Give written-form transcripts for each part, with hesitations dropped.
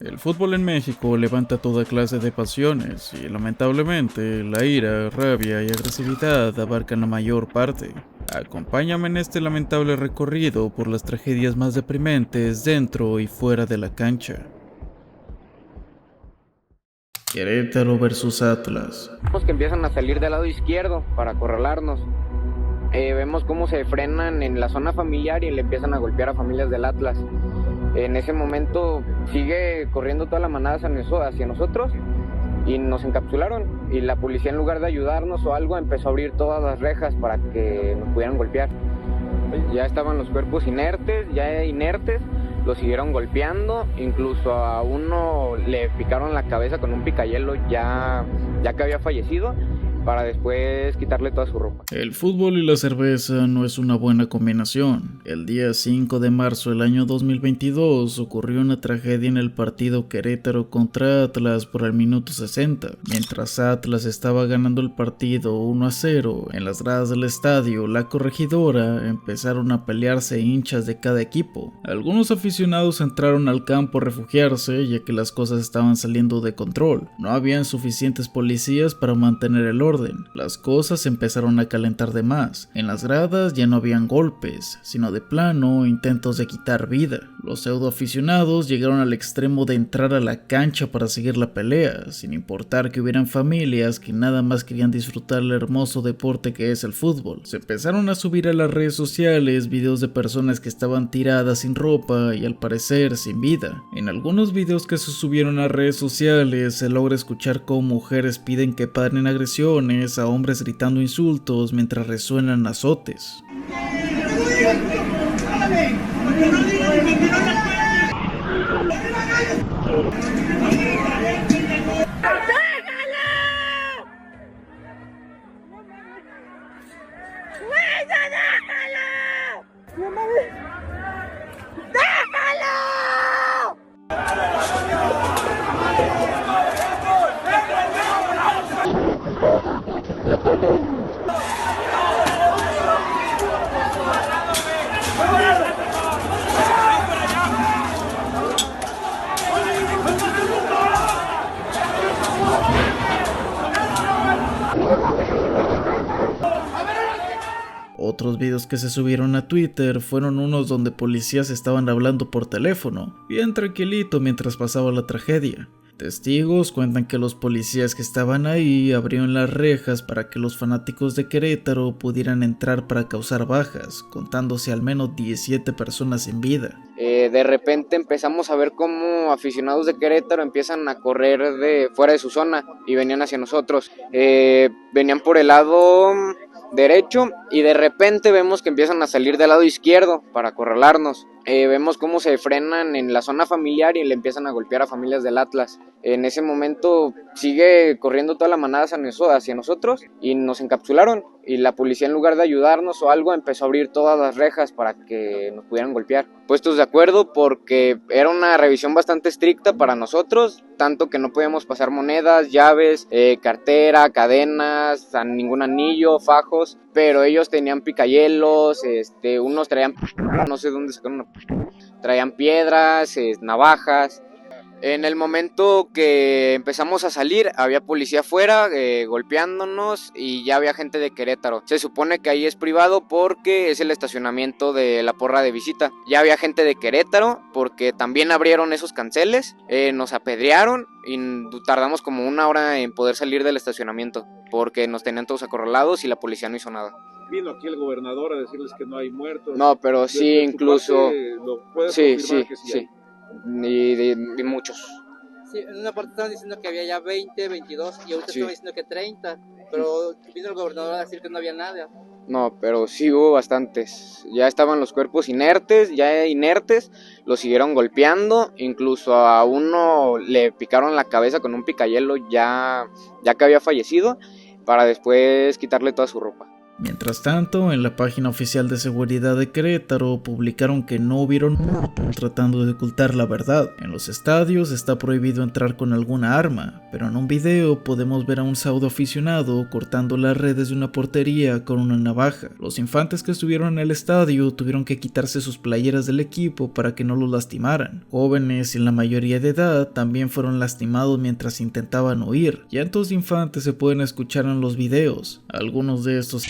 El fútbol en México levanta toda clase de pasiones y lamentablemente la ira, rabia y agresividad abarcan la mayor parte. Acompáñame en este lamentable recorrido por las tragedias más deprimentes dentro y fuera de la cancha. Querétaro versus Atlas. Vemos que empiezan a salir del lado izquierdo para acorralarnos. Vemos cómo se frenan en la zona familiar y le empiezan a golpear a familias del Atlas. En ese momento sigue corriendo toda la manada hacia nosotros y nos encapsularon. Y la policía, en lugar de ayudarnos o algo, empezó a abrir todas las rejas para que nos pudieran golpear. Ya estaban los cuerpos inertes, los siguieron golpeando, incluso a uno le picaron la cabeza con un picayelo ya que había fallecido, para después quitarle toda su ropa. El fútbol y la cerveza no es una buena combinación. El día 5 de marzo del año 2022 ocurrió una tragedia en el partido Querétaro contra Atlas por el minuto 60. Mientras Atlas estaba ganando el partido 1-0, en las gradas del estadio La Corregidora empezaron a pelearse hinchas de cada equipo. Algunos aficionados entraron al campo a refugiarse ya que las cosas estaban saliendo de control. No habían suficientes policías para mantener el orden. Las cosas empezaron a calentar de más. En las gradas ya no habían golpes, sino de plano intentos de quitar vida. Los pseudoaficionados llegaron al extremo de entrar a la cancha para seguir la pelea, sin importar que hubieran familias que nada más querían disfrutar el hermoso deporte que es el fútbol. Se empezaron a subir a las redes sociales videos de personas que estaban tiradas sin ropa y al parecer sin vida. En algunos videos que se subieron a redes sociales se logra escuchar cómo mujeres piden que paren agresiones a hombres gritando insultos mientras resuenan azotes. Otros videos que se subieron a Twitter fueron unos donde policías estaban hablando por teléfono, bien tranquilito mientras pasaba la tragedia. Testigos cuentan que los policías que estaban ahí abrieron las rejas para que los fanáticos de Querétaro pudieran entrar para causar bajas, contándose al menos 17 personas sin vida. De repente empezamos a ver cómo aficionados de Querétaro empiezan a correr de fuera de su zona y venían hacia nosotros. Venían por el lado derecho y de repente vemos que empiezan a salir del lado izquierdo para acorralarnos. Vemos cómo se frenan en la zona familiar y le empiezan a golpear a familias del Atlas. En ese momento sigue corriendo toda la manada hacia nosotros y nos encapsularon. Y la policía, en lugar de ayudarnos o algo, empezó a abrir todas las rejas para que nos pudieran golpear. Puestos de acuerdo porque era una revisión bastante estricta para nosotros, tanto que no podíamos pasar monedas, llaves, cartera, cadenas, ningún anillo, fajos, pero ellos tenían picayelos, unos traían, no sé dónde sacaron traían piedras, navajas. En el momento que empezamos a salir, había policía afuera golpeándonos y ya había gente de Querétaro. Se supone que ahí es privado porque es el estacionamiento de la porra de visita. Ya había gente de Querétaro porque también abrieron esos canceles, nos apedrearon y tardamos como 1 hora en poder salir del estacionamiento porque nos tenían todos acorralados y la policía no hizo nada. Vino aquí el gobernador a decirles que no hay muertos. No, pero sí, incluso... ¿Lo puedes Sí. confirmar que sí hay? Y de muchos. Sí, en una parte estaban diciendo que había ya 20, 22 y ahorita Sí. estaban diciendo que 30, pero vino el gobernador a decir que no había nada. No, pero sí hubo bastantes. Ya estaban los cuerpos inertes, los siguieron golpeando, incluso a uno le picaron la cabeza con un picayelo ya que había fallecido, para después quitarle toda su ropa. Mientras tanto, en la página oficial de seguridad de Querétaro publicaron que no hubieron muertos tratando de ocultar la verdad. En los estadios está prohibido entrar con alguna arma, pero en un video podemos ver a un pseudoaficionado cortando las redes de una portería con una navaja. Los infantes que estuvieron en el estadio tuvieron que quitarse sus playeras del equipo para que no los lastimaran. Jóvenes y la mayoría de edad también fueron lastimados mientras intentaban huir. Llantos de infantes se pueden escuchar en los videos. Algunos de estos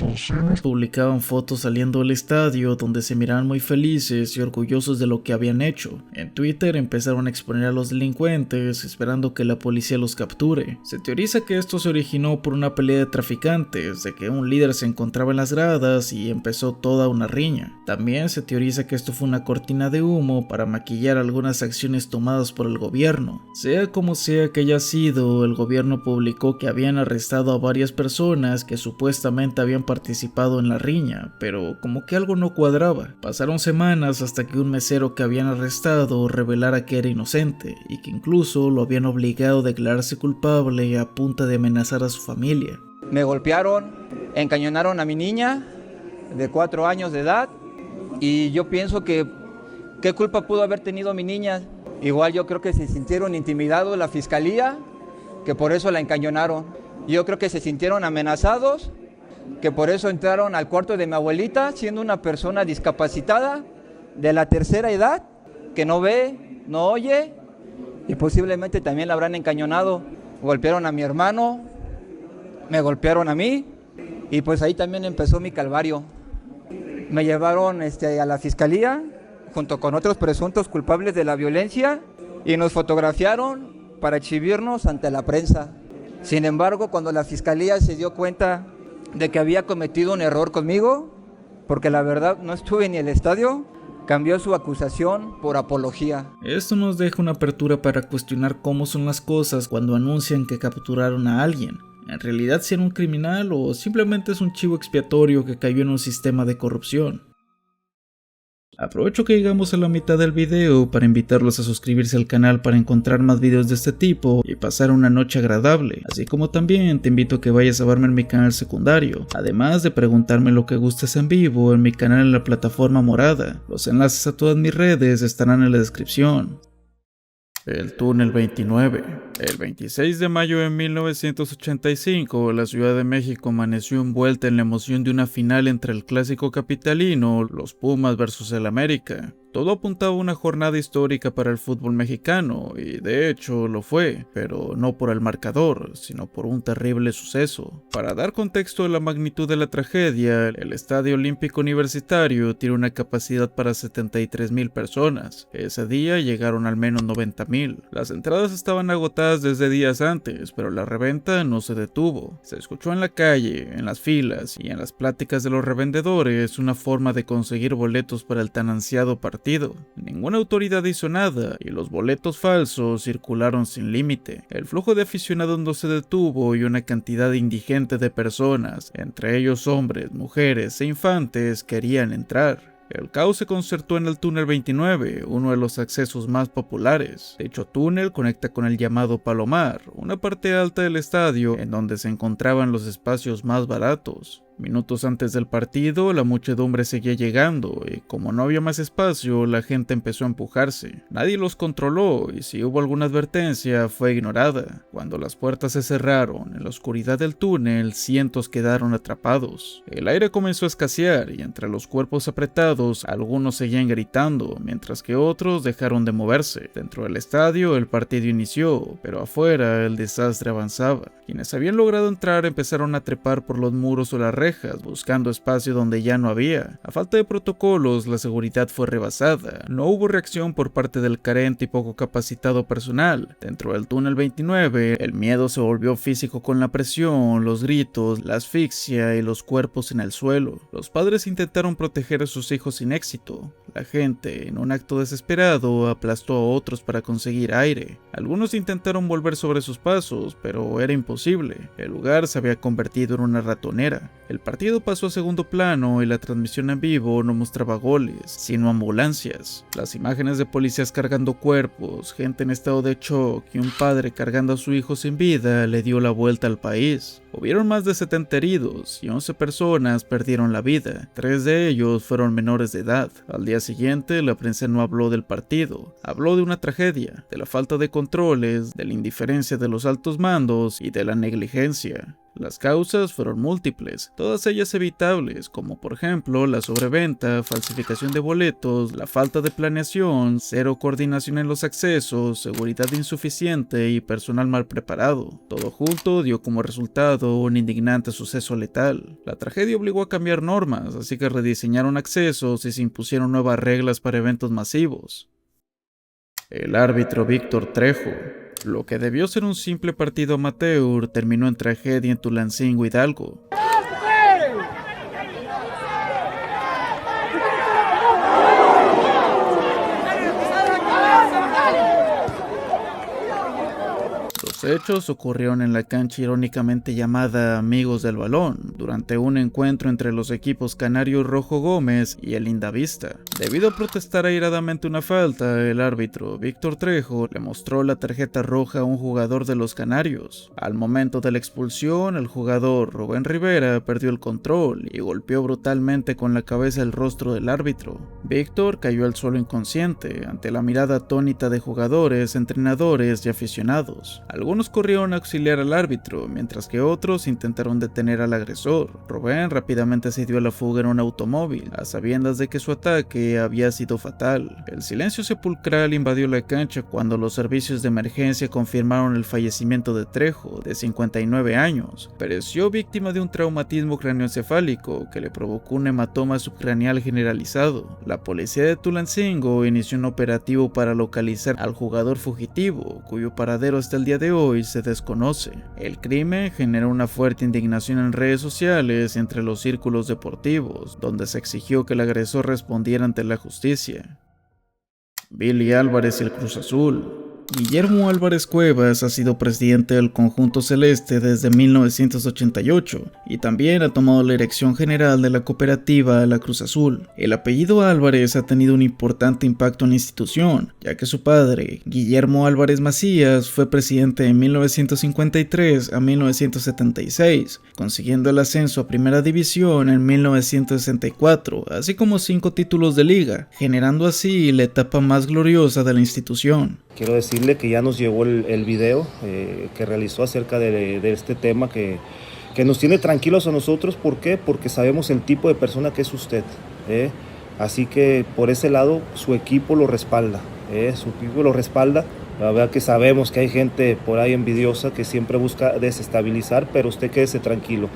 publicaban fotos saliendo del estadio donde se miraban muy felices y orgullosos de lo que habían hecho. En Twitter empezaron a exponer a los delincuentes esperando que la policía los capture. Se teoriza que esto se originó por una pelea de traficantes, de que un líder se encontraba en las gradas y empezó toda una riña. También se teoriza que esto fue una cortina de humo para maquillar algunas acciones tomadas por el gobierno. Sea como sea que haya sido, el gobierno publicó que habían arrestado a varias personas que supuestamente habían participado en la riña, pero como que algo no cuadraba. Pasaron semanas hasta que un mesero que habían arrestado revelara que era inocente y que incluso lo habían obligado a declararse culpable a punta de amenazar a su familia. Me golpearon, encañonaron a mi niña de 4 años de edad y yo pienso que ¿qué culpa pudo haber tenido mi niña? Igual yo creo que se sintieron intimidados la fiscalía, que por eso la encañonaron. Yo creo que se sintieron amenazados, que por eso entraron al cuarto de mi abuelita, siendo una persona discapacitada de la tercera edad, que no ve, no oye, y posiblemente también la habrán encañonado. Golpearon a mi hermano, me golpearon a mí, y pues ahí también empezó mi calvario. Me llevaron a la fiscalía, junto con otros presuntos culpables de la violencia, y nos fotografiaron para exhibirnos ante la prensa. Sin embargo, cuando la fiscalía se dio cuenta de que había cometido un error conmigo, porque la verdad no estuve ni en el estadio, cambió su acusación por apología. Esto nos deja una apertura para cuestionar cómo son las cosas cuando anuncian que capturaron a alguien. ¿En realidad si era un criminal o simplemente es un chivo expiatorio que cayó en un sistema de corrupción? Aprovecho que llegamos a la mitad del video para invitarlos a suscribirse al canal para encontrar más videos de este tipo y pasar una noche agradable, así como también te invito a que vayas a verme en mi canal secundario, además de preguntarme lo que gustes en vivo en mi canal en la plataforma morada. Los enlaces a todas mis redes estarán en la descripción. El túnel 29. El 26 de mayo de 1985, la Ciudad de México amaneció envuelta en la emoción de una final entre el clásico capitalino, los Pumas versus el América. Todo apuntaba a una jornada histórica para el fútbol mexicano, y de hecho lo fue, pero no por el marcador, sino por un terrible suceso. Para dar contexto a la magnitud de la tragedia, el Estadio Olímpico Universitario tiene una capacidad para 73,000 personas. Ese día llegaron al menos 90,000. Las entradas estaban agotadas desde días antes, pero la reventa no se detuvo. Se escuchó en la calle, en las filas y en las pláticas de los revendedores una forma de conseguir boletos para el tan ansiado partido. Ninguna autoridad hizo nada y los boletos falsos circularon sin límite. El flujo de aficionados no se detuvo y una cantidad indigente de personas, entre ellos hombres, mujeres e infantes, querían entrar. El caos se concertó en el túnel 29, uno de los accesos más populares. Dicho túnel conecta con el llamado Palomar, una parte alta del estadio en donde se encontraban los espacios más baratos. Minutos antes del partido, la muchedumbre seguía llegando y como no había más espacio, la gente empezó a empujarse. Nadie los controló y si hubo alguna advertencia, fue ignorada. Cuando las puertas se cerraron, en la oscuridad del túnel, cientos quedaron atrapados. El aire comenzó a escasear y entre los cuerpos apretados, algunos seguían gritando, mientras que otros dejaron de moverse. Dentro del estadio, el partido inició, pero afuera, el desastre avanzaba. Quienes habían logrado entrar empezaron a trepar por los muros o las rejas, buscando espacio donde ya no había. A falta de protocolos, la seguridad fue rebasada. No hubo reacción por parte del carente y poco capacitado personal. Dentro del túnel 29, el miedo se volvió físico con la presión, los gritos, la asfixia y los cuerpos en el suelo. Los padres intentaron proteger a sus hijos sin éxito. La gente, en un acto desesperado, aplastó a otros para conseguir aire. Algunos intentaron volver sobre sus pasos, pero era imposible. El lugar se había convertido en una ratonera. El partido pasó a segundo plano y la transmisión en vivo no mostraba goles, sino ambulancias. Las imágenes de policías cargando cuerpos, gente en estado de shock y un padre cargando a su hijo sin vida le dio la vuelta al país. Hubieron más de 70 heridos y 11 personas perdieron la vida. 3 de ellos fueron menores de edad. Al día siguiente, la prensa no habló del partido. Habló de una tragedia, de la falta de controles, de la indiferencia de los altos mandos y de la negligencia. Las causas fueron múltiples, todas ellas evitables, como por ejemplo la sobreventa, falsificación de boletos, la falta de planeación, cero coordinación en los accesos, seguridad insuficiente y personal mal preparado. Todo junto dio como resultado un indignante suceso letal. La tragedia obligó a cambiar normas, así que rediseñaron accesos y se impusieron nuevas reglas para eventos masivos. El árbitro Víctor Trejo. Lo que debió ser un simple partido amateur terminó en tragedia en Tulancingo, Hidalgo. Los hechos ocurrieron en la cancha irónicamente llamada Amigos del Balón, durante un encuentro entre los equipos Canario Rojo Gómez y el Lindavista. Debido a protestar airadamente una falta, el árbitro Víctor Trejo le mostró la tarjeta roja a un jugador de los Canarios. Al momento de la expulsión, el jugador Rubén Rivera perdió el control y golpeó brutalmente con la cabeza el rostro del árbitro. Víctor cayó al suelo inconsciente ante la mirada atónita de jugadores, entrenadores y aficionados. Algunos corrieron a auxiliar al árbitro, mientras que otros intentaron detener al agresor. Rubén rápidamente se dio a la fuga en un automóvil, a sabiendas de que su ataque había sido fatal. El silencio sepulcral invadió la cancha cuando los servicios de emergencia confirmaron el fallecimiento de Trejo, de 59 años. Pereció víctima de un traumatismo craneoencefálico que le provocó un hematoma subcraneal generalizado. La policía de Tulancingo inició un operativo para localizar al jugador fugitivo, cuyo paradero hasta el día de hoy se desconoce. El crimen generó una fuerte indignación en redes sociales y entre los círculos deportivos, donde se exigió que el agresor respondiera ante la justicia. Billy Álvarez y el Cruz Azul. Guillermo Álvarez Cuevas ha sido presidente del conjunto celeste desde 1988 y también ha tomado la dirección general de la cooperativa La Cruz Azul. El apellido Álvarez ha tenido un importante impacto en la institución, ya que su padre, Guillermo Álvarez Macías, fue presidente de 1953 a 1976, consiguiendo el ascenso a Primera División en 1964, así como 5 títulos de liga, generando así la etapa más gloriosa de la institución. Quiero decirle que ya nos llegó el video que realizó acerca de este tema que nos tiene tranquilos a nosotros. ¿Por qué? Porque sabemos el tipo de persona que es usted. Así que por ese lado su equipo lo respalda. Su equipo lo respalda. La verdad que sabemos que hay gente por ahí envidiosa que siempre busca desestabilizar, pero usted quédese tranquilo.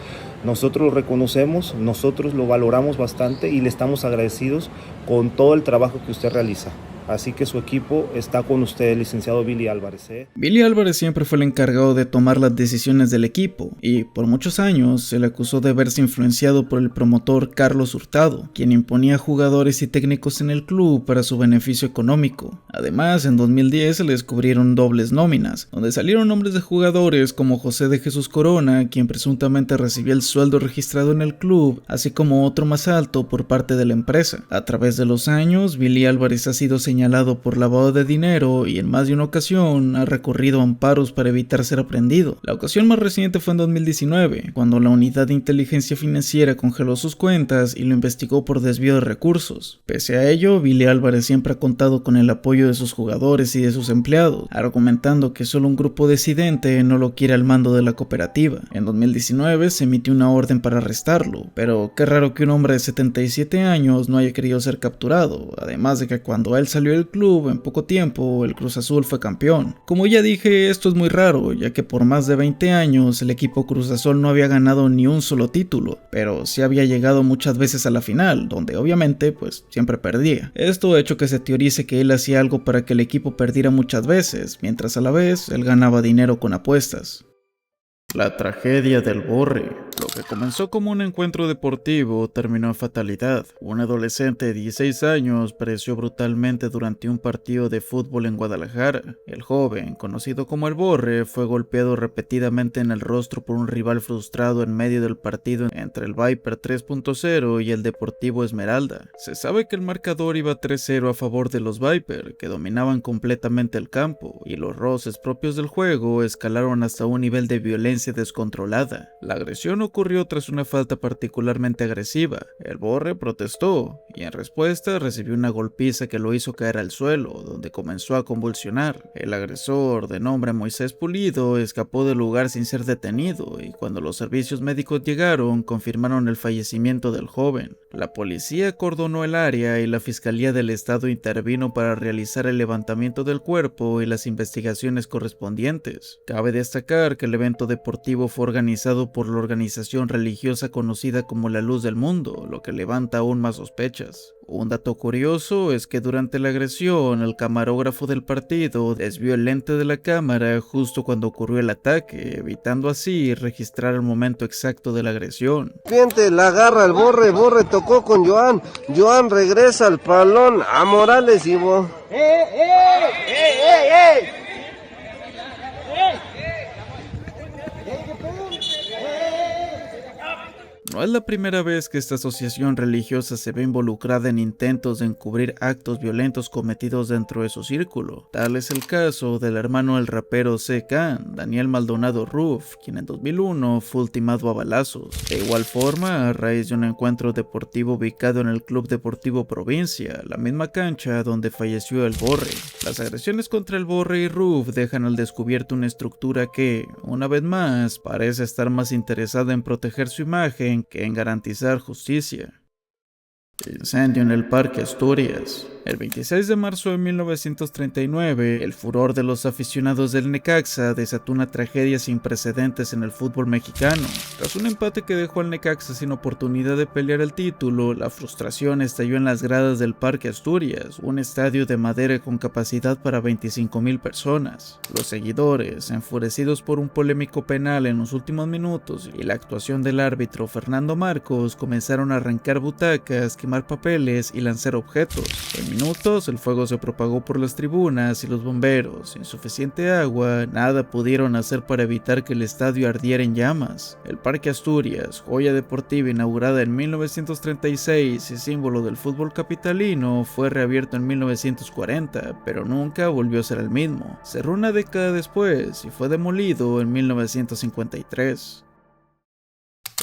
Nosotros lo reconocemos, nosotros lo valoramos bastante y le estamos agradecidos con todo el trabajo que usted realiza. Así que su equipo está con usted, el licenciado Billy Álvarez. Billy Álvarez siempre fue el encargado de tomar las decisiones del equipo y por muchos años se le acusó de verse influenciado por el promotor Carlos Hurtado, quien imponía jugadores y técnicos en el club para su beneficio económico. Además, en 2010 se le descubrieron dobles nóminas, donde salieron nombres de jugadores como José de Jesús Corona, quien presuntamente recibía el sueldo registrado en el club, así como otro más alto por parte de la empresa. A través de los años, Billy Álvarez ha sido señalado por lavado de dinero y en más de una ocasión ha recurrido a amparos para evitar ser aprendido. La ocasión más reciente fue en 2019, cuando la unidad de inteligencia financiera congeló sus cuentas y lo investigó por desvío de recursos. Pese a ello, Billy Álvarez siempre ha contado con el apoyo de sus jugadores y de sus empleados, argumentando que solo un grupo disidente no lo quiere al mando de la cooperativa. En 2019 se emitió una orden para arrestarlo, pero qué raro que un hombre de 77 años no haya querido ser capturado, además de que cuando él salió del club en poco tiempo el Cruz Azul fue campeón. Como ya dije, esto es muy raro, ya que por más de 20 años el equipo Cruz Azul no había ganado ni un solo título, pero sí había llegado muchas veces a la final, donde obviamente pues siempre perdía. Esto ha hecho que se teorice que él hacía algo para que el equipo perdiera muchas veces, mientras a la vez él ganaba dinero con apuestas. La tragedia del Borre. Lo que comenzó como un encuentro deportivo terminó en fatalidad. Un adolescente de 16 años pereció brutalmente durante un partido de fútbol en Guadalajara. El joven, conocido como El Borre, fue golpeado repetidamente en el rostro por un rival frustrado en medio del partido entre el Viper 3.0 y el Deportivo Esmeralda. Se sabe que el marcador iba 3-0 a favor de los Viper, que dominaban completamente el campo, y los roces propios del juego escalaron hasta un nivel de violencia descontrolada. La agresión ocurrió tras una falta particularmente agresiva. El Borre protestó, y en respuesta recibió una golpiza que lo hizo caer al suelo, donde comenzó a convulsionar. El agresor, de nombre Moisés Pulido, escapó del lugar sin ser detenido, y cuando los servicios médicos llegaron, confirmaron el fallecimiento del joven. La policía acordonó el área y la Fiscalía del Estado intervino para realizar el levantamiento del cuerpo y las investigaciones correspondientes. Cabe destacar que el evento deportivo fue organizado por la organización religiosa conocida como La Luz del Mundo, lo que levanta aún más sospechas. Un dato curioso es que durante la agresión, el camarógrafo del partido desvió el lente de la cámara justo cuando ocurrió el ataque, evitando así registrar el momento exacto de la agresión. Serpiente la agarra el Borre, Borre tocó con Joan, Joan regresa al palón a Morales y No es la primera vez que esta asociación religiosa se ve involucrada en intentos de encubrir actos violentos cometidos dentro de su círculo. Tal es el caso del hermano del rapero C.K., Daniel Maldonado Ruf, quien en 2001 fue ultimado a balazos. De igual forma, a raíz de un encuentro deportivo ubicado en el Club Deportivo Provincia, la misma cancha donde falleció el Borre. Las agresiones contra el Borre y Ruf dejan al descubierto una estructura que, una vez más, parece estar más interesada en proteger su imagen que en garantizar justicia. Incendio en el Parque Asturias. El 26 de marzo de 1939, el furor de los aficionados del Necaxa desató una tragedia sin precedentes en el fútbol mexicano. Tras un empate que dejó al Necaxa sin oportunidad de pelear el título, la frustración estalló en las gradas del Parque Asturias, un estadio de madera con capacidad para 25,000 personas. Los seguidores, enfurecidos por un polémico penal en los últimos minutos y la actuación del árbitro Fernando Marcos, comenzaron a arrancar butacas, quemar papeles y lanzar objetos. En minutos, el fuego se propagó por las tribunas y los bomberos, sin suficiente agua, nada pudieron hacer para evitar que el estadio ardiera en llamas. El Parque Asturias, joya deportiva inaugurada en 1936 y símbolo del fútbol capitalino, fue reabierto en 1940, pero nunca volvió a ser el mismo. Cerró una década después y fue demolido en 1953.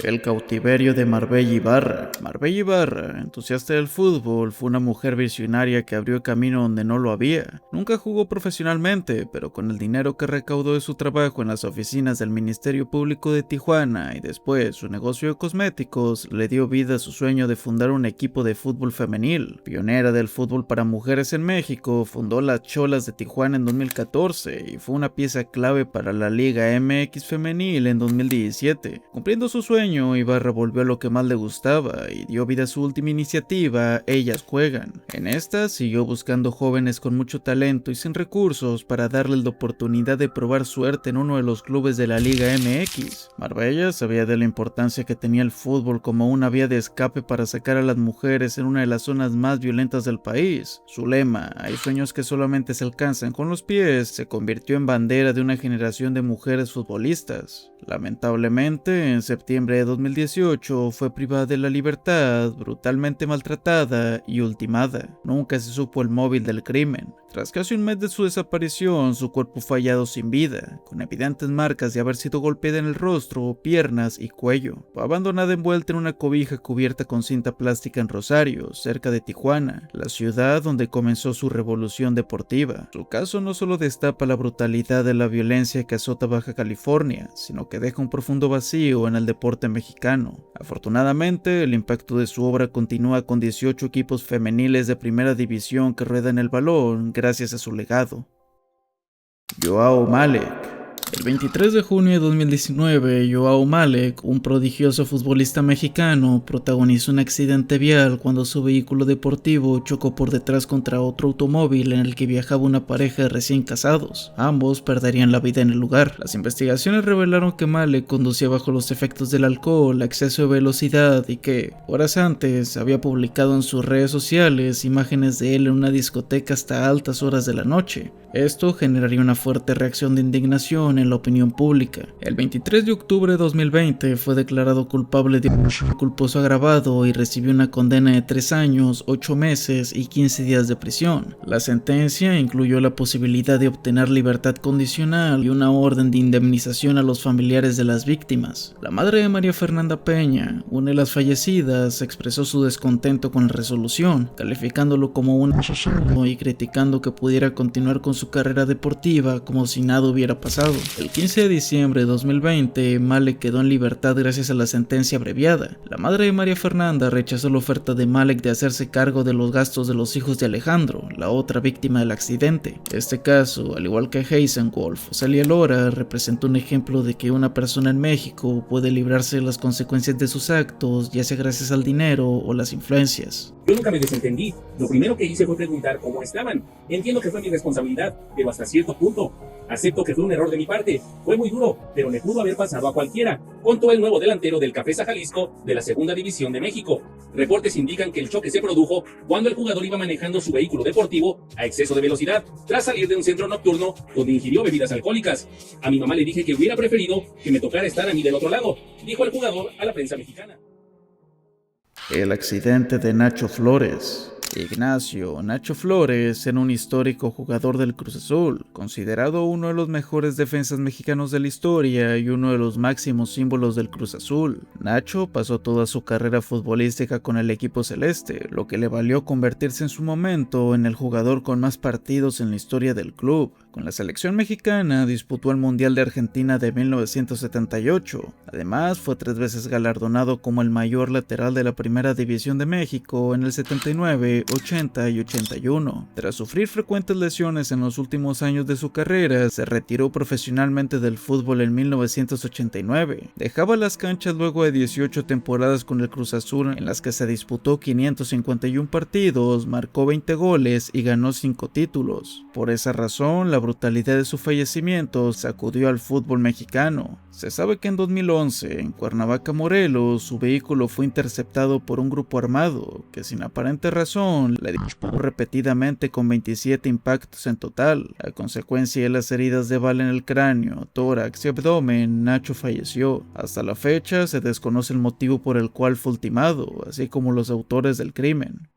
El cautiverio de Marbella Ibarra. Marbella Ibarra, entusiasta del fútbol, fue una mujer visionaria que abrió camino donde no lo había. Nunca jugó profesionalmente, pero con el dinero que recaudó de su trabajo en las oficinas del Ministerio Público de Tijuana y después su negocio de cosméticos, le dio vida a su sueño de fundar un equipo de fútbol femenil. Pionera del fútbol para mujeres en México, fundó las Cholas de Tijuana en 2014 y fue una pieza clave para la Liga MX femenil en 2017. Cumpliendo su sueño, Ibarra volvió a lo que más le gustaba y dio vida a su última iniciativa, Ellas Juegan. En esta siguió buscando jóvenes con mucho talento y sin recursos para darles la oportunidad de probar suerte en uno de los clubes de la Liga MX. Marbella sabía de la importancia que tenía el fútbol como una vía de escape para sacar a las mujeres en una de las zonas más violentas del país. Su lema, hay sueños que solamente se alcanzan con los pies, se convirtió en bandera de una generación de mujeres futbolistas. Lamentablemente, en septiembre de 2018 fue privada de la libertad, brutalmente maltratada y ultimada. Nunca se supo el móvil del crimen. Tras casi un mes de su desaparición, su cuerpo fue hallado sin vida, con evidentes marcas de haber sido golpeada en el rostro, piernas y cuello. Fue abandonada envuelta en una cobija cubierta con cinta plástica en Rosario, cerca de Tijuana, la ciudad donde comenzó su revolución deportiva. Su caso no solo destapa la brutalidad de la violencia que azota Baja California, sino que deja un profundo vacío en el deporte mexicano. Afortunadamente, el impacto de su obra continúa con 18 equipos femeniles de primera división que ruedan el balón gracias a su legado. Joao Malek. El 23 de junio de 2019, Joao Malek, un prodigioso futbolista mexicano, protagonizó un accidente vial cuando su vehículo deportivo chocó por detrás contra otro automóvil en el que viajaba una pareja de recién casados. Ambos perderían la vida en el lugar. Las investigaciones revelaron que Malek conducía bajo los efectos del alcohol, exceso de velocidad y que, horas antes, había publicado en sus redes sociales imágenes de él en una discoteca hasta altas horas de la noche. Esto generaría una fuerte reacción de indignación en la opinión pública. El 23 de octubre de 2020 fue declarado culpable de homicidio culposo agravado y recibió una condena de 3 años, 8 meses y 15 días de prisión. La sentencia incluyó la posibilidad de obtener libertad condicional y una orden de indemnización a los familiares de las víctimas. La madre de María Fernanda Peña, una de las fallecidas, expresó su descontento con la resolución, calificándolo como un asesino y criticando que pudiera continuar con su carrera deportiva como si nada hubiera pasado. El 15 de diciembre de 2020, Malek quedó en libertad gracias a la sentencia abreviada. La madre de María Fernanda rechazó la oferta de Malek de hacerse cargo de los gastos de los hijos de Alejandro, la otra víctima del accidente. Este caso, al igual que Heisenwolf o Celia Lora, representó un ejemplo de que una persona en México puede librarse de las consecuencias de sus actos, ya sea gracias al dinero o las influencias. Yo nunca me desentendí. Lo primero que hice fue preguntar cómo estaban. Entiendo que fue mi responsabilidad, pero hasta cierto punto. Acepto que fue un error de mi parte. Fue muy duro, pero le pudo haber pasado a cualquiera. Contó el nuevo delantero del Cafesa Jalisco de la Segunda División de México. Reportes indican que el choque se produjo cuando el jugador iba manejando su vehículo deportivo a exceso de velocidad, tras salir de un centro nocturno donde ingirió bebidas alcohólicas. A mi mamá le dije que hubiera preferido que me tocara estar a mí del otro lado, dijo el jugador a la prensa mexicana. El accidente de Nacho Flores. Ignacio Nacho Flores era un histórico jugador del Cruz Azul, considerado uno de los mejores defensas mexicanos de la historia y uno de los máximos símbolos del Cruz Azul. Nacho pasó toda su carrera futbolística con el equipo celeste, lo que le valió convertirse en su momento en el jugador con más partidos en la historia del club. Con la selección mexicana disputó el Mundial de Argentina de 1978. Además, fue 3 veces galardonado como el mayor lateral de la Primera División de México en el 79, 80 y 81. Tras sufrir frecuentes lesiones en los últimos años de su carrera, se retiró profesionalmente del fútbol en 1989. Dejaba las canchas luego de 18 temporadas con el Cruz Azul en las que se disputó 551 partidos, marcó 20 goles y ganó 5 títulos. Por esa razón, la brutalidad de su fallecimiento sacudió al fútbol mexicano. Se sabe que en 2011, en Cuernavaca, Morelos, su vehículo fue interceptado por un grupo armado que sin aparente razón le disparó repetidamente con 27 impactos en total. A consecuencia de las heridas de bala en el cráneo, tórax y abdomen, Nacho falleció. Hasta la fecha se desconoce el motivo por el cual fue ultimado, así como los autores del crimen.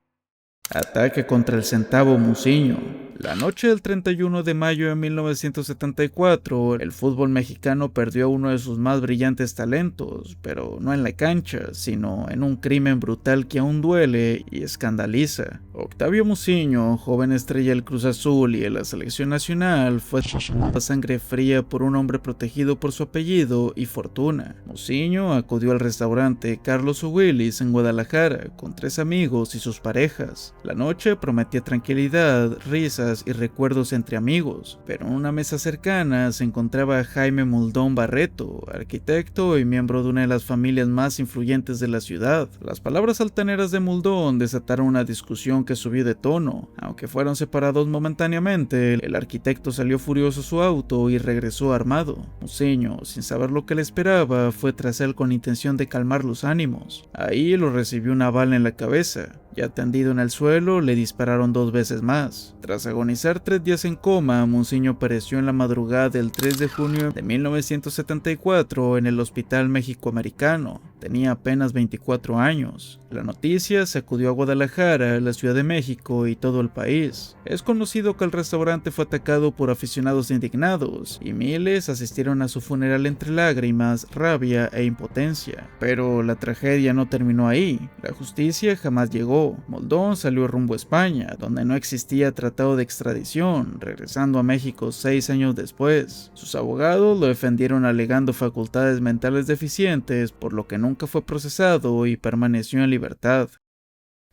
Ataque contra el centavo Muciño. La noche del 31 de mayo de 1974, el fútbol mexicano perdió a uno de sus más brillantes talentos, pero no en la cancha, sino en un crimen brutal que aún duele y escandaliza. Octavio Muciño, joven estrella del Cruz Azul y de la selección nacional, fue asesinado a sangre fría por un hombre protegido por su apellido y fortuna. Muciño acudió al restaurante Carlos Willis en Guadalajara con 3 amigos y sus parejas. La noche prometía tranquilidad, risas y recuerdos entre amigos, pero en una mesa cercana se encontraba Jaime Muldón Barreto, arquitecto y miembro de una de las familias más influyentes de la ciudad. Las palabras altaneras de Muldón desataron una discusión que subió de tono. Aunque fueron separados momentáneamente, el arquitecto salió furioso a su auto y regresó armado. Muciño, sin saber lo que le esperaba, fue tras él con intención de calmar los ánimos. Ahí lo recibió una bala en la cabeza. Ya tendido en el suelo, le dispararon 2 veces más. Tras agonizar 3 días en coma, Muciño pereció en la madrugada del 3 de junio de 1974 en el Hospital México-Americano. Tenía apenas 24 años. La noticia sacudió a Guadalajara, la Ciudad de México y todo el país. Es conocido que el restaurante fue atacado por aficionados indignados y miles asistieron a su funeral entre lágrimas, rabia e impotencia. Pero la tragedia no terminó ahí. La justicia jamás llegó. Muldón salió rumbo a España, donde no existía tratado de extradición, regresando a México 6 años después. Sus abogados lo defendieron alegando facultades mentales deficientes, por lo que nunca fue procesado y permaneció en libertad.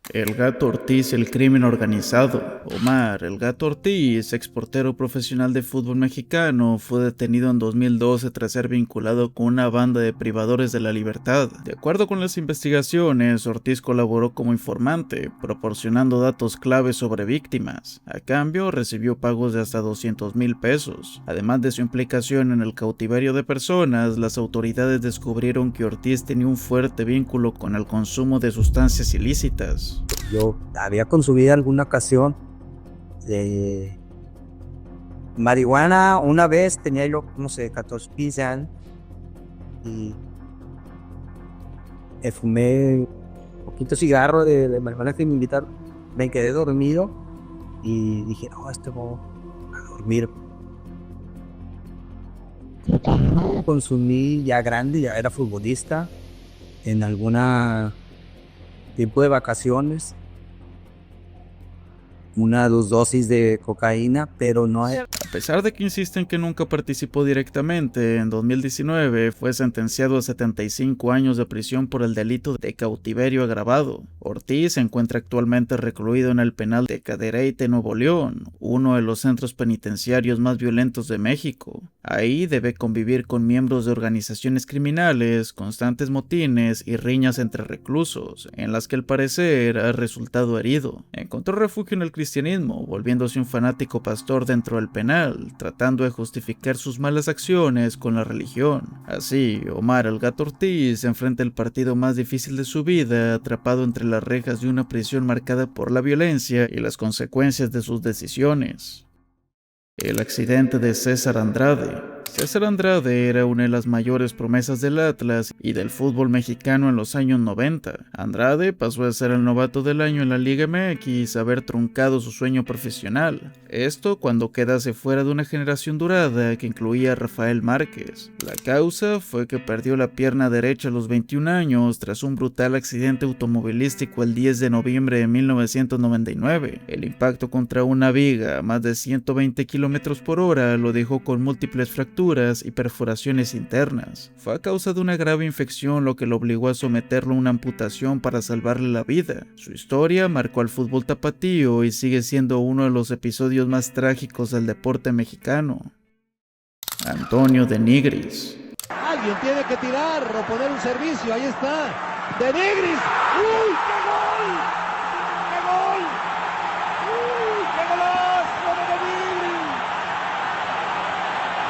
El Gato Ortiz, el crimen organizado. Omar El Gato Ortiz, exportero profesional de fútbol mexicano, fue detenido en 2012 tras ser vinculado con una banda de privadores de la libertad. De acuerdo con las investigaciones, Ortiz colaboró como informante, proporcionando datos claves sobre víctimas. A cambio, recibió pagos de hasta 200,000 pesos. Además de su implicación en el cautiverio de personas, las autoridades descubrieron que Ortiz tenía un fuerte vínculo con el consumo de sustancias ilícitas. Yo había consumido alguna ocasión de marihuana. Una vez tenía yo, no sé, 14, 15 años y fumé un poquito cigarro de marihuana que me invitaron. Me quedé dormido y dije, no, voy a dormir. Consumí ya grande, ya era futbolista, en alguna tiempo de vacaciones, 1 o 2 dosis de cocaína, pero no es... A pesar de que insisten que nunca participó directamente, en 2019 fue sentenciado a 75 años de prisión por el delito de cautiverio agravado. Ortiz se encuentra actualmente recluido en el penal de Cadereyte, Nuevo León, uno de los centros penitenciarios más violentos de México. Ahí debe convivir con miembros de organizaciones criminales, constantes motines y riñas entre reclusos, en las que al parecer ha resultado herido. Encontró refugio en el cristianismo, volviéndose un fanático pastor dentro del penal, tratando de justificar sus malas acciones con la religión. Así, Omar El Gato Ortiz enfrenta el partido más difícil de su vida, atrapado entre las rejas de una prisión marcada por la violencia y las consecuencias de sus decisiones. El accidente de César Andrade. César Andrade era una de las mayores promesas del Atlas y del fútbol mexicano en los años 90. Andrade pasó a ser el novato del año en la Liga MX, haber truncado su sueño profesional. Esto cuando quedase fuera de una generación dorada que incluía a Rafael Márquez. La causa fue que perdió la pierna derecha a los 21 años tras un brutal accidente automovilístico el 10 de noviembre de 1999. El impacto contra una viga a más de 120 km/h lo dejó con múltiples fracturas y perforaciones internas. Fue a causa de una grave infección lo que lo obligó a someterlo a una amputación para salvarle la vida. Su historia marcó al fútbol tapatío y sigue siendo uno de los episodios más trágicos del deporte mexicano. Antonio de Nigris. Alguien tiene que tirar o poner un servicio, ahí está, de Nigris. ¡Uy, qué gol! ¡Qué gol! ¡Uy, qué golazo de Nigris!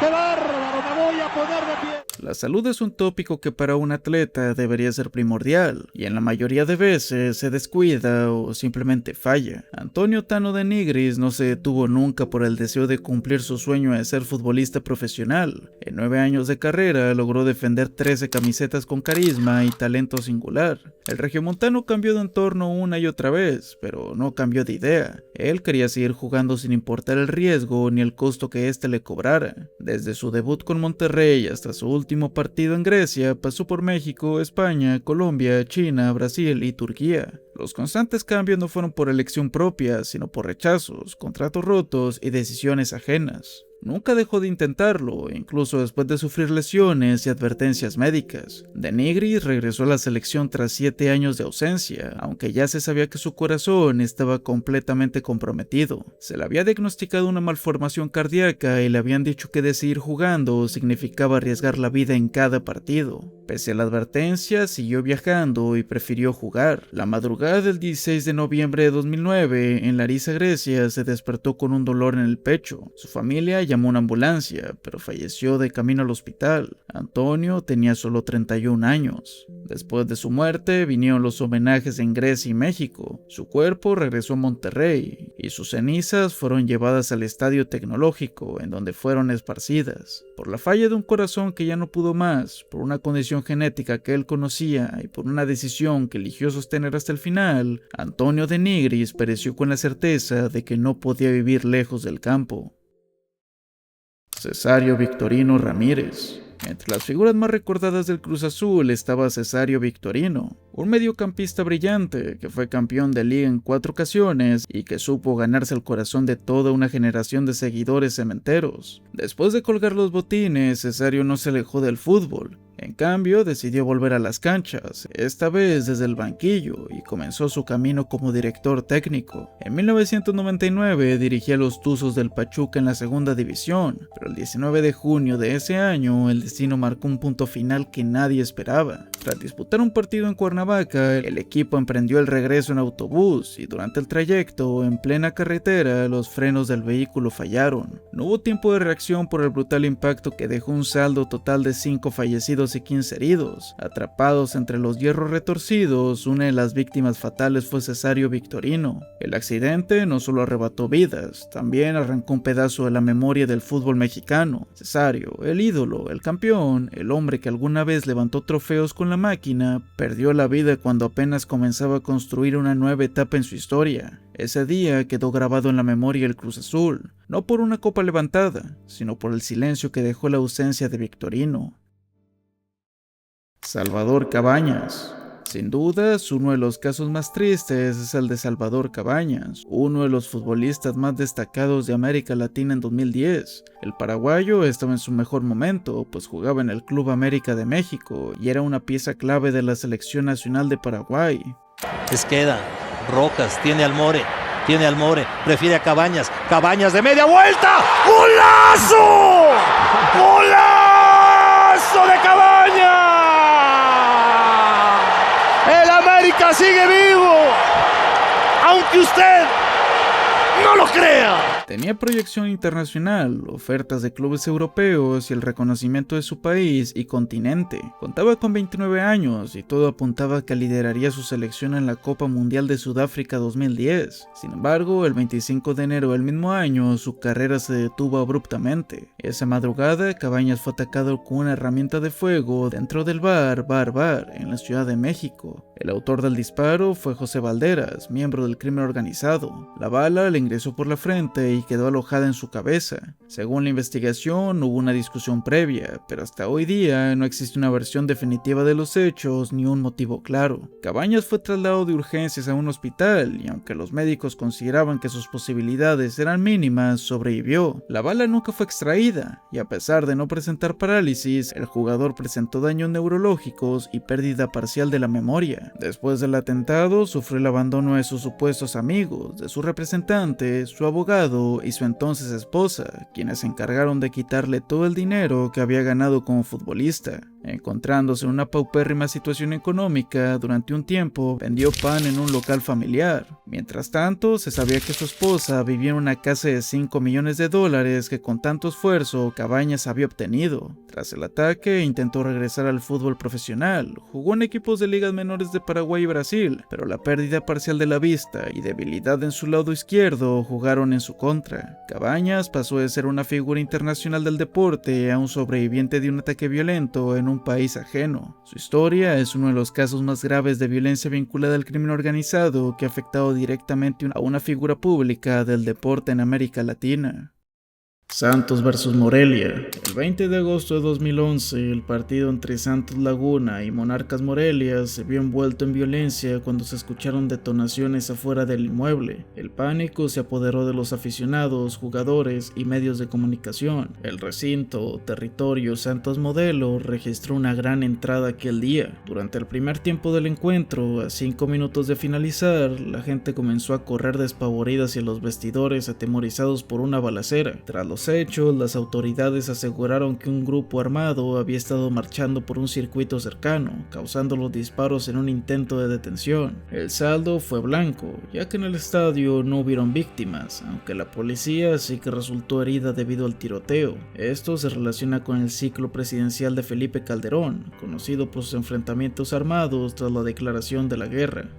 ¡Qué bárbaro! Me voy a poner de pie. La salud es un tópico que para un atleta debería ser primordial, y en la mayoría de veces se descuida o simplemente falla. Antonio Tano de Nigris no se detuvo nunca por el deseo de cumplir su sueño de ser futbolista profesional. En 9 años de carrera logró defender 13 camisetas con carisma y talento singular. El regiomontano cambió de entorno una y otra vez, pero no cambió de idea. Él quería seguir jugando sin importar el riesgo ni el costo que éste le cobrara. Desde su debut con Monterrey hasta su último partido en Grecia, pasó por México, España, Colombia, China, Brasil y Turquía. Los constantes cambios no fueron por elección propia, sino por rechazos, contratos rotos y decisiones ajenas. Nunca dejó de intentarlo, incluso después de sufrir lesiones y advertencias médicas. De Nigris regresó a la selección tras 7 años de ausencia, aunque ya se sabía que su corazón estaba completamente comprometido. Se le había diagnosticado una malformación cardíaca y le habían dicho que de seguir jugando significaba arriesgar la vida en cada partido. Pese a la advertencia, siguió viajando y prefirió jugar. La madrugada del 16 de noviembre de 2009, en Larissa, Grecia, se despertó con un dolor en el pecho. Su familia llamó a una ambulancia, pero falleció de camino al hospital. Antonio tenía solo 31 años. Después de su muerte, vinieron los homenajes en Grecia y México. Su cuerpo regresó a Monterrey, y sus cenizas fueron llevadas al Estadio Tecnológico, en donde fueron esparcidas. Por la falla de un corazón que ya no pudo más, por una condición genética que él conocía y por una decisión que eligió sostener hasta el final, Antonio de Nigris pereció con la certeza de que no podía vivir lejos del campo. Cesario Victorino Ramírez. Entre las figuras más recordadas del Cruz Azul estaba Cesario Victorino, un mediocampista brillante que fue campeón de liga en 4 ocasiones y que supo ganarse el corazón de toda una generación de seguidores cementeros. Después de colgar los botines, Cesario no se alejó del fútbol. En En cambio, decidió volver a las canchas, esta vez desde el banquillo, y comenzó su camino como director técnico. En 1999 dirigía a los Tuzos del Pachuca en la segunda división, pero el 19 de junio de ese año el destino marcó un punto final que nadie esperaba. Tras disputar un partido en Cuernavaca, el equipo emprendió el regreso en autobús y durante el trayecto, en plena carretera, los frenos del vehículo fallaron. No hubo tiempo de reacción por el brutal impacto que dejó un saldo total de 5 fallecidos y 15 heridos. Atrapados entre los hierros retorcidos, una de las víctimas fatales fue Cesario Victorino. El accidente no solo arrebató vidas, también arrancó un pedazo de la memoria del fútbol mexicano. Cesario, el ídolo, el campeón, el hombre que alguna vez levantó trofeos con la máquina, perdió la vida cuando apenas comenzaba a construir una nueva etapa en su historia. Ese día quedó grabado en la memoria del Cruz Azul, no por una copa levantada, sino por el silencio que dejó la ausencia de Victorino. Salvador Cabañas. Sin dudas, uno de los casos más tristes es el de Salvador Cabañas, uno de los futbolistas más destacados de América Latina en 2010. El paraguayo estaba en su mejor momento, pues jugaba en el Club América de México y era una pieza clave de la selección nacional de Paraguay. Esqueda, Rojas, tiene al More, prefiere a Cabañas, Cabañas de media vuelta, ¡golazo! ¡Golazo de Cabañas! El América sigue vivo, aunque usted no lo crea. Tenía proyección internacional, ofertas de clubes europeos y el reconocimiento de su país y continente. Contaba con 29 años y todo apuntaba a que lideraría su selección en la Copa Mundial de Sudáfrica 2010. Sin embargo, el 25 de enero del mismo año, su carrera se detuvo abruptamente. Esa madrugada, Cabañas fue atacado con una herramienta de fuego dentro del bar, en la Ciudad de México. El autor del disparo fue José Valderas, miembro del crimen organizado. La bala le ingresó por la frente y quedó alojada en su cabeza. Según la investigación, hubo una discusión previa, pero hasta hoy día no existe una versión definitiva de los hechos ni un motivo claro. Cabañas fue trasladado de urgencias a un hospital y aunque los médicos consideraban que sus posibilidades eran mínimas, sobrevivió. La bala nunca fue extraída y a pesar de no presentar parálisis, el jugador presentó daños neurológicos y pérdida parcial de la memoria. Después del atentado, sufrió el abandono de sus supuestos amigos, de su representante, su abogado y su entonces esposa, quienes se encargaron de quitarle todo el dinero que había ganado como futbolista. Encontrándose en una paupérrima situación económica, durante un tiempo vendió pan en un local familiar. Mientras tanto, se sabía que su esposa vivía en una casa de $5 millones que con tanto esfuerzo Cabañas había obtenido. Tras el ataque, intentó regresar al fútbol profesional, jugó en equipos de ligas menores de Paraguay y Brasil, pero la pérdida parcial de la vista y debilidad en su lado izquierdo jugaron en su contra. Cabañas pasó de ser una figura internacional del deporte a un sobreviviente de un ataque violento en un país ajeno. Su historia es uno de los casos más graves de violencia vinculada al crimen organizado que ha afectado directamente a una figura pública del deporte en América Latina. Santos vs Morelia. El 20 de agosto de 2011, el partido entre Santos Laguna y Monarcas Morelia se vio envuelto en violencia cuando se escucharon detonaciones afuera del inmueble. El pánico se apoderó de los aficionados, jugadores y medios de comunicación. El recinto, Territorio Santos Modelo, registró una gran entrada aquel día. Durante el primer tiempo del encuentro, a 5 minutos de finalizar, la gente comenzó a correr despavorida hacia los vestidores atemorizados por una balacera. Tras los hechos, las autoridades aseguraron que un grupo armado había estado marchando por un circuito cercano, causando los disparos en un intento de detención. El saldo fue blanco, ya que en el estadio no hubieron víctimas, aunque la policía sí que resultó herida debido al tiroteo. Esto se relaciona con el ciclo presidencial de Felipe Calderón, conocido por sus enfrentamientos armados tras la declaración de la guerra.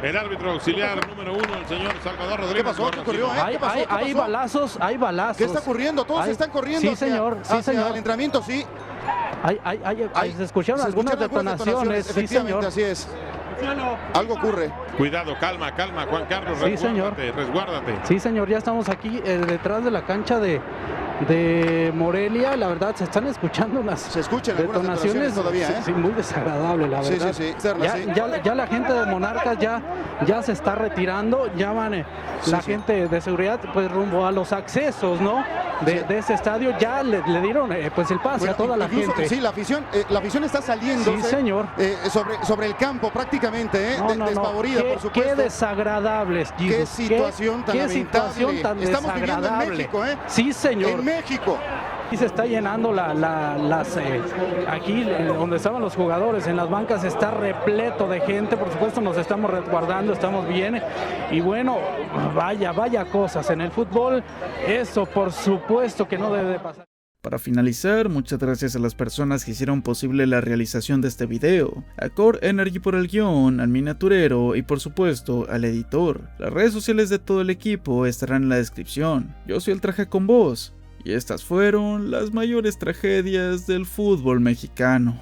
El árbitro auxiliar número 1, el señor Salvador Rodríguez. ¿Qué pasó? ¿Qué ocurrió? Hay balazos, hay balazos. ¿Qué está ocurriendo? Todos están corriendo. Sí, señor. Sí, señor. El entrenamiento, sí. Se escucharon algunas detonaciones. Sí, señor. Así es. Algo ocurre. Cuidado, calma, Juan Carlos. Sí, señor. Resguárdate. Sí, señor. Ya estamos aquí detrás de la cancha de de Morelia, la verdad se están escuchando unas detonaciones todavía, ¿eh? Sí, muy desagradable, la verdad. Sí. Ya la gente de Monarcas ya se está retirando, ya van la gente de seguridad pues rumbo a los accesos, ¿no? De este estadio, ya le dieron pues el pase a toda la gente. Sí, la afición está saliendo. Sí, señor. Sobre el campo prácticamente, desfavorida, por supuesto. Qué desagradables, Qué situación tan lamentable. Estamos viviendo en México, ¿eh? Sí, señor. En México. Y se está llenando aquí donde estaban los jugadores, en las bancas está repleto de gente, por supuesto nos estamos resguardando, estamos bien, y bueno, vaya cosas en el fútbol, eso por supuesto que no debe de pasar. Para finalizar, muchas gracias a las personas que hicieron posible la realización de este video, a Core Energy por el guión, al miniaturero y por supuesto al editor. Las redes sociales de todo el equipo estarán en la descripción. Yo soy el Traje con Voz, y estas fueron las mayores tragedias del fútbol mexicano.